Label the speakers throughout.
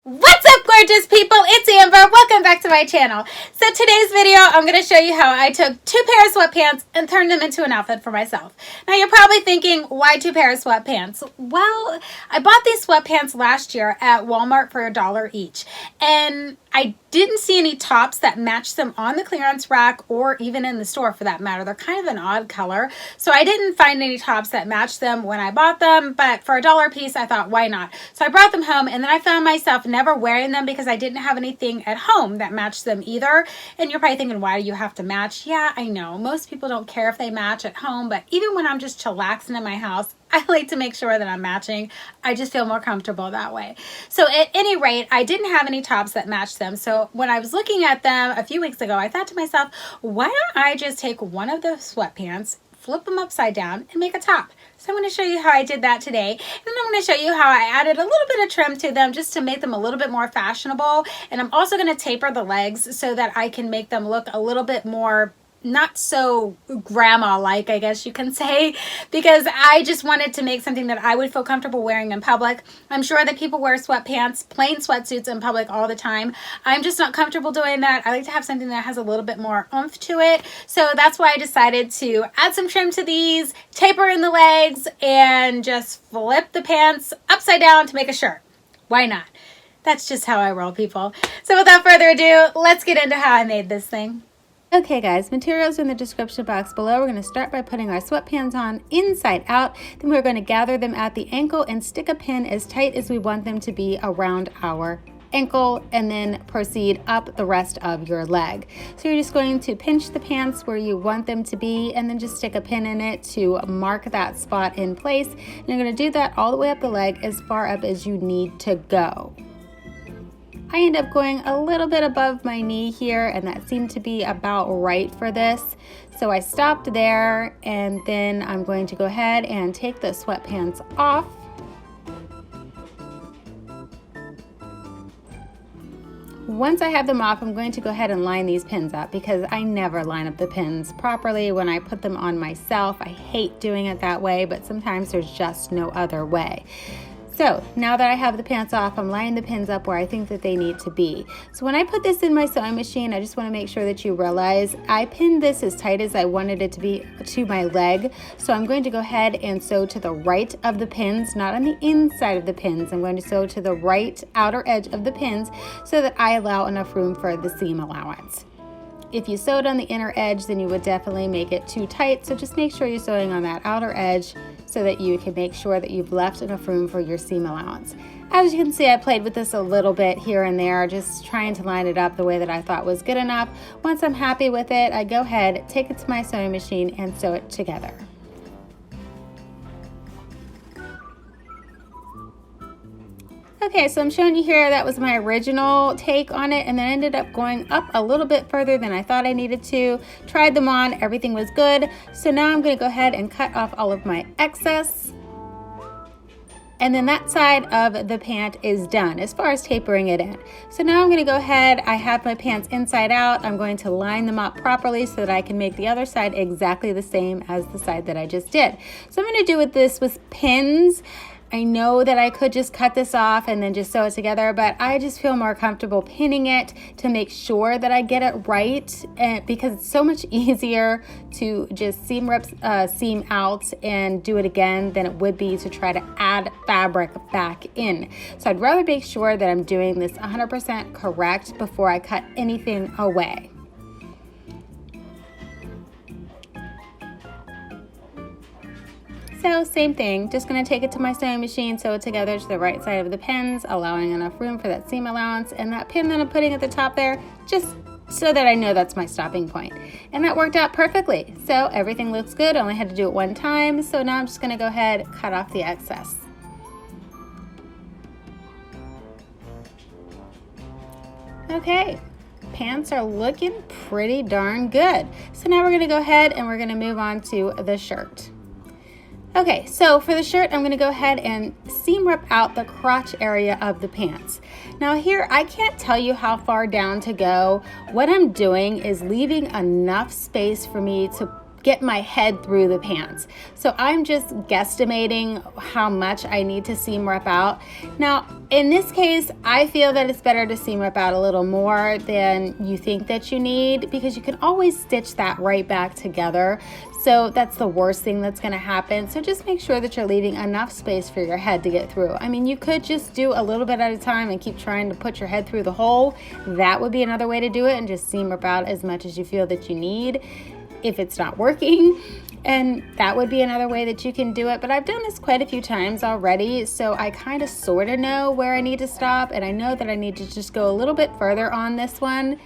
Speaker 1: What's up, gorgeous people? It's Amber. Welcome back to my channel. So today's video, I'm going to show you how I took 2 pairs of sweatpants and turned them into an outfit for myself. Now you're probably thinking, why 2 pairs of sweatpants? Well, I bought these sweatpants last year at Walmart for $1 each, and I didn't see any tops that matched them on the clearance rack or even in the store for that matter. They're kind of an odd color, so I didn't find any tops that matched them when I bought them, but for $1 a piece, I thought, why not? So I brought them home, and then I found myself never wearing them because I didn't have anything at home that matched them either. And you're probably thinking, why do you have to match? Yeah, I know. Most people don't care if they match at home, but even when I'm just chillaxing in my house, I like to make sure that I'm matching. I just feel more comfortable that way. So at any rate, I didn't have any tops that matched them. So when I was looking at them a few weeks ago, I thought to myself, why don't I just take one of the sweatpants, flip them upside down, and make a top? So I'm going to show you how I did that today. And then I'm going to show you how I added a little bit of trim to them just to make them a little bit more fashionable. And I'm also going to taper the legs so that I can make them look a little bit more not so grandma-like, I guess you can say, because I just wanted to make something that I would feel comfortable wearing in public. I'm sure that people wear sweatpants, plain sweatsuits in public all the time. I'm just not comfortable doing that. I like to have something that has a little bit more oomph to it. So that's why I decided to add some trim to these, taper in the legs, and just flip the pants upside down to make a shirt. Why not? That's just how I roll, people. So without further ado, let's get into how I made this thing. Okay guys, materials are in the description box below. We're going to start by putting our sweatpants on inside out. Then we're going to gather them at the ankle and stick a pin as tight as we want them to be around our ankle, and then proceed up the rest of your leg. So you're just going to pinch the pants where you want them to be and then just stick a pin in it to mark that spot in place. And you're going to do that all the way up the leg as far up as you need to go. I end up going a little bit above my knee here, and that seemed to be about right for this. So I stopped there, and then I'm going to go ahead and take the sweatpants off. Once I have them off, I'm going to go ahead and line these pins up because I never line up the pins properly when I put them on myself. I hate doing it that way, but sometimes there's just no other way. So now that I have the pants off, I'm lining the pins up where I think that they need to be. So when I put this in my sewing machine, I just want to make sure that you realize I pinned this as tight as I wanted it to be to my leg. So I'm going to go ahead and sew to the right of the pins, not on the inside of the pins. I'm going to sew to the right outer edge of the pins so that I allow enough room for the seam allowance. If you sewed on the inner edge, then you would definitely make it too tight. So just make sure you're sewing on that outer edge so that you can make sure that you've left enough room for your seam allowance. As you can see, I played with this a little bit here and there, just trying to line it up the way that I thought was good enough. Once I'm happy with it, I go ahead, take it to my sewing machine, and sew it together. Okay, so I'm showing you here that was my original take on it, and then ended up going up a little bit further than I thought I needed to. Tried them on, everything was good. So now I'm going to go ahead and cut off all of my excess. And then that side of the pant is done as far as tapering it in. So now I'm going to go ahead, I have my pants inside out. I'm going to line them up properly so that I can make the other side exactly the same as the side that I just did. So I'm going to do this with pins. I know that I could just cut this off and then just sew it together, but I just feel more comfortable pinning it to make sure that I get it right, and because it's so much easier to just seam out and do it again than it would be to try to add fabric back in. So I'd rather make sure that I'm doing this 100% correct before I cut anything away. So same thing, just going to take it to my sewing machine, sew it together to the right side of the pins, allowing enough room for that seam allowance, and that pin that I'm putting at the top there, just so that I know that's my stopping point. And that worked out perfectly. So everything looks good, I only had to do it one time, so now I'm just going to go ahead and cut off the excess. Okay. Pants are looking pretty darn good. So now we're going to go ahead and we're going to move on to the shirt. Okay, so for the shirt, I'm going to go ahead and seam rip out the crotch area of the pants. Now here, I can't tell you how far down to go. What I'm doing is leaving enough space for me to get my head through the pants. So I'm just guesstimating how much I need to seam rip out. Now, in this case, I feel that it's better to seam rip out a little more than you think that you need, because you can always stitch that right back together. So that's the worst thing that's going to happen. So just make sure that you're leaving enough space for your head to get through. I mean, you could just do a little bit at a time and keep trying to put your head through the hole. That would be another way to do it, and just seam rip out as much as you feel that you need if it's not working. And that would be another way that you can do it. But I've done this quite a few times already, so I kind of sort of know where I need to stop, and I know that I need to just go a little bit further on this one,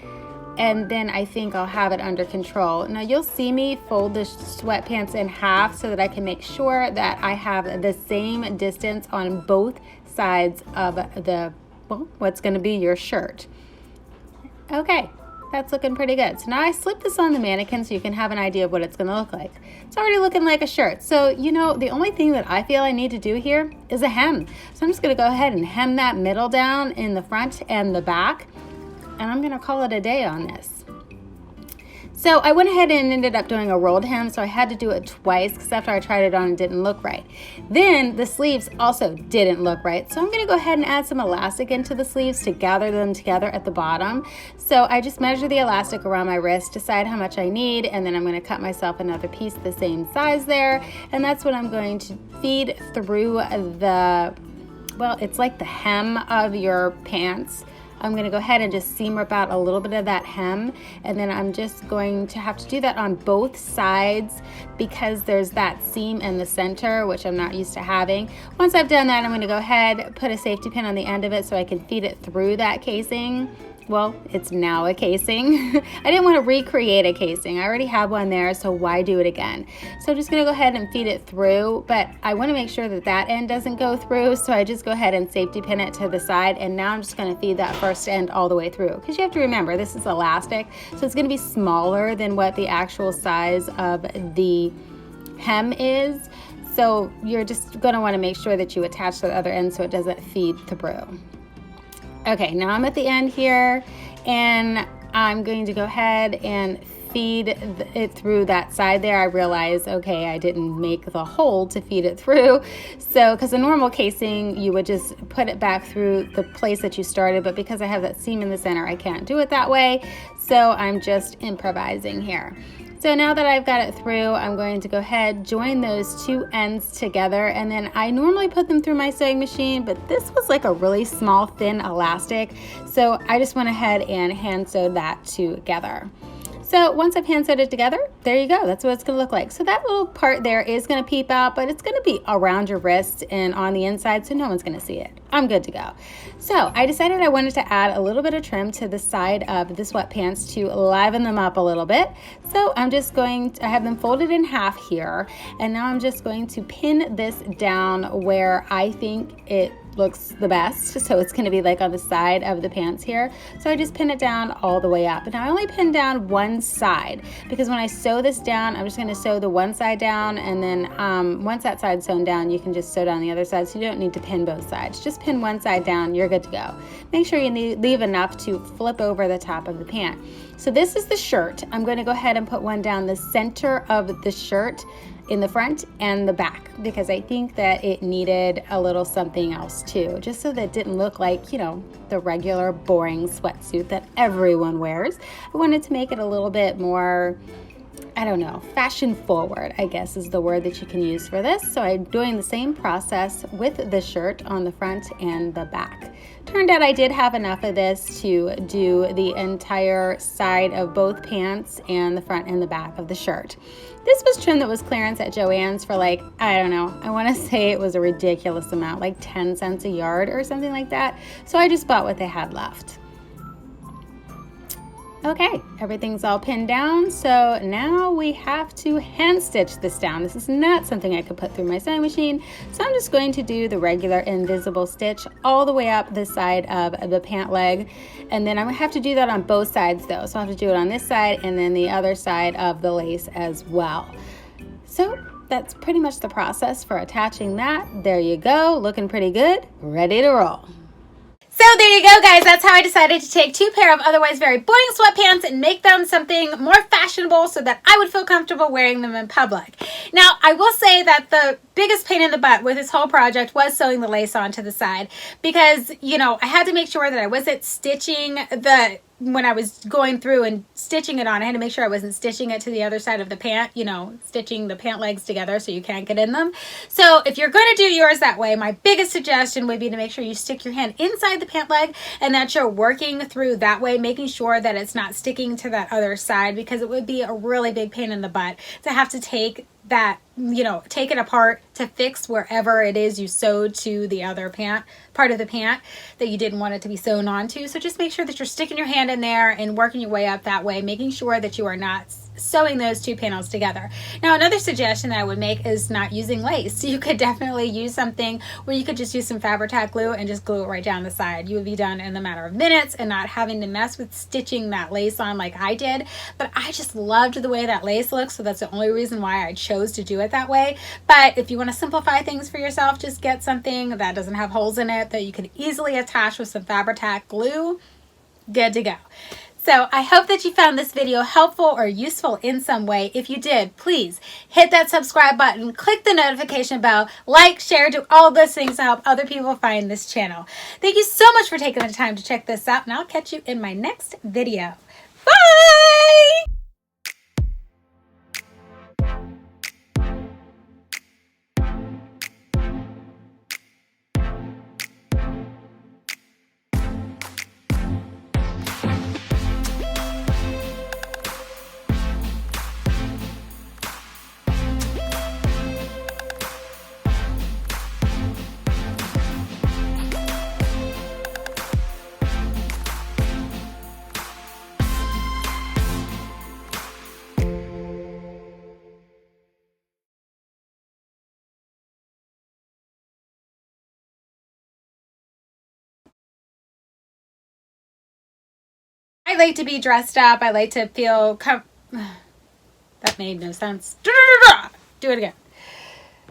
Speaker 1: and then I think I'll have it under control. Now you'll see me fold the sweatpants in half so that I can make sure that I have the same distance on both sides of the, well, what's going to be your shirt. Okay, that's looking pretty good. So now I slip this on the mannequin so you can have an idea of what it's going to look like. It's already looking like a shirt. So, you know, the only thing that I feel I need to do here is a hem. So I'm just going to go ahead and hem that middle down in the front and the back, and I'm going to call it a day on this. So I went ahead and ended up doing a rolled hem, so I had to do it twice because after I tried it on, it didn't look right. Then the sleeves also didn't look right, so I'm going to go ahead and add some elastic into the sleeves to gather them together at the bottom. So I just measure the elastic around my wrist, decide how much I need, and then I'm going to cut myself another piece the same size there, and that's what I'm going to feed through the, well, it's like the hem of your pants. I'm going to go ahead and just seam rip out a little bit of that hem, and then I'm just going to have to do that on both sides because there's that seam in the center, which I'm not used to having. Once I've done that, I'm going to go ahead, put a safety pin on the end of it so I can feed it through that casing. Well, it's now a casing. I didn't want to recreate a casing. I already have one there, so why do it again? So I'm just going to go ahead and feed it through, but I want to make sure that that end doesn't go through, so I just go ahead and safety pin it to the side, and now I'm just going to feed that first end all the way through, because you have to remember this is elastic, so it's going to be smaller than what the actual size of the hem is. So you're just going to want to make sure that you attach the other end so it doesn't feed through. Okay, now I'm at the end here, and I'm going to go ahead and feed it through that side there. I realize, okay, I didn't make the hole to feed it through. So, because a normal casing, you would just put it back through the place that you started, but because I have that seam in the center, I can't do it that way. So I'm just improvising here. So now that I've got it through, I'm going to go ahead, join those two ends together, and then I normally put them through my sewing machine, but this was like a really small, thin elastic, so I just went ahead and hand sewed that together. So once I've hand sewed it together, there you go. That's what it's going to look like. So that little part there is going to peep out, but it's going to be around your wrist and on the inside, so no one's going to see it. I'm good to go. So I decided I wanted to add a little bit of trim to the side of the sweatpants to liven them up a little bit. So I'm just going to, I have them folded in half here, and now I'm just going to pin this down where I think it looks the best. So it's going to be like on the side of the pants here. So I just pin it down all the way up. And I only pin down one side because when I sew this down, I'm just going to sew the one side down, and then once that side's sewn down, you can just sew down the other side, so you don't need to pin both sides. Just pin one side down, you're good to go. Make sure you leave enough to flip over the top of the pant. So this is the shirt. I'm going to go ahead and put one down the center of the shirt in the front and the back, because I think that it needed a little something else too, just so that it didn't look like, you know, the regular boring sweatsuit that everyone wears. I wanted to make it a little bit more, I don't know, fashion forward, I guess is the word that you can use for this. So I'm doing the same process with the shirt on the front and the back. Turned out I did have enough of this to do the entire side of both pants and the front and the back of the shirt. This was trim that was clearance at Joann's for like, I don't know, I want to say it was a ridiculous amount, like 10 cents a yard or something like that. So I just bought what they had left. Okay, everything's all pinned down, so now we have to hand stitch this down. This is not something I could put through my sewing machine, so I'm just going to do the regular invisible stitch all the way up the side of the pant leg, and then I'm going to have to do that on both sides though, so I'll have to do it on this side and then the other side of the lace as well. So that's pretty much the process for attaching that. There you go, looking pretty good, ready to roll. So there you go, guys. That's how I decided to take two pair of otherwise very boring sweatpants and make them something more fashionable so that I would feel comfortable wearing them in public. Now, I will say that the biggest pain in the butt with this whole project was sewing the lace onto the side because, you know, I had to make sure that I wasn't stitching when I was going through and stitching it on, I had to make sure I wasn't stitching it to the other side of the pant, you know, stitching the pant legs together so you can't get in them. So if you're going to do yours that way, my biggest suggestion would be to make sure you stick your hand inside the pant leg and that you're working through that way, making sure that it's not sticking to that other side, because it would be a really big pain in the butt to have to take that, you know, take it apart to fix wherever it is you sewed to the other part of the pant that you didn't want it to be sewn onto. So just make sure that you're sticking your hand in there and working your way up that way, making sure that you are not sewing those two panels together. Now, another suggestion that I would make is not using lace. So you could definitely use something where you could just use some Fabri-Tac glue and just glue it right down the side. You would be done in a matter of minutes and not having to mess with stitching that lace on like I did. But I just loved the way that lace looks, so that's the only reason why I chose to do it that way. But if you want to simplify things for yourself, just get something that doesn't have holes in it that you can easily attach with some Fabri-Tac glue. Good to go. So I hope that you found this video helpful or useful in some way. If you did, please hit that subscribe button, click the notification bell, like, share, do all those things to help other people find this channel. Thank you so much for taking the time to check this out, and I'll catch you in my next video. Bye! I like to be dressed up. I like to feel that made no sense. Do it again.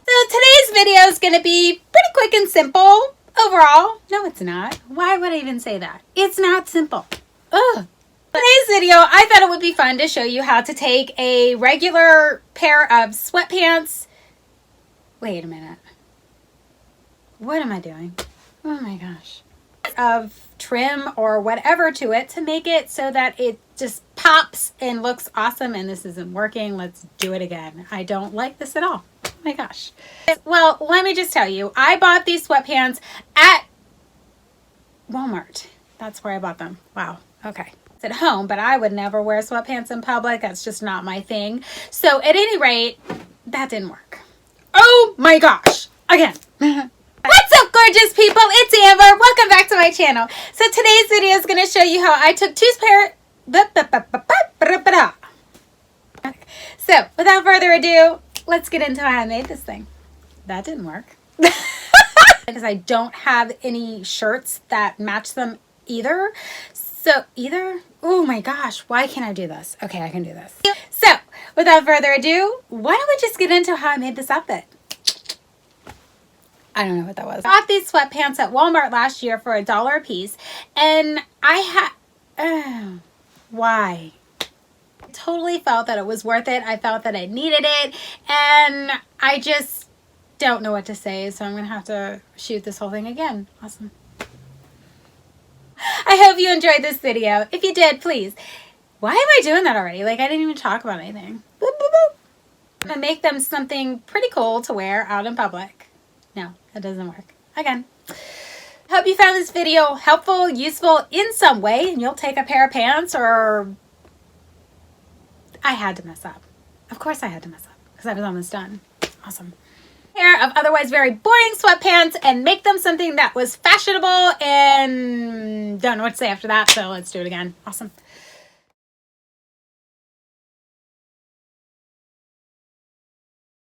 Speaker 1: So today's video is going to be pretty quick and simple overall. No, it's not. Why would I even say that? It's not simple. Ugh. Today's video, I thought it would be fun to show you how to take a regular pair of sweatpants. Wait a minute. What am I doing? Oh my gosh. Of trim or whatever to it to make it so that it just pops and looks awesome. And this isn't working. Let's do it again. I don't like this at all. Oh my gosh. Well, let me just tell you, I bought these sweatpants at Walmart. That's where I bought them. Wow. Okay. It's at home, but I would never wear sweatpants in public. That's just not my thing. So at any rate, that didn't work. Oh my gosh. Again. What's up, gorgeous people? It's Amber. Welcome back to my channel. So today's video is going to show you how I took two pair. So without further ado, let's get into how I made this thing. That didn't work because I don't have any shirts that match them either. Oh my gosh, why can't I do this? Okay, I can do this. So without further ado, why don't we just get into how I made this outfit? I don't know what that was. I bought these sweatpants at Walmart last year for $1 a piece, and I had, why? I totally felt that it was worth it. I felt that I needed it, and I just don't know what to say, so I'm going to have to shoot this whole thing again. Awesome. I hope you enjoyed this video. If you did, please. Why am I doing that already? Like, I didn't even talk about anything. Boop, boop, boop. I'm going to make them something pretty cool to wear out in public. No, that doesn't work. Again. Hope you found this video helpful, useful in some way, and you'll take a pair of pants or... I had to mess up. Of course I had to mess up because I was almost done. Awesome. Pair of otherwise very boring sweatpants and make them something that was fashionable, and don't know what to say after that, so let's do it again. Awesome.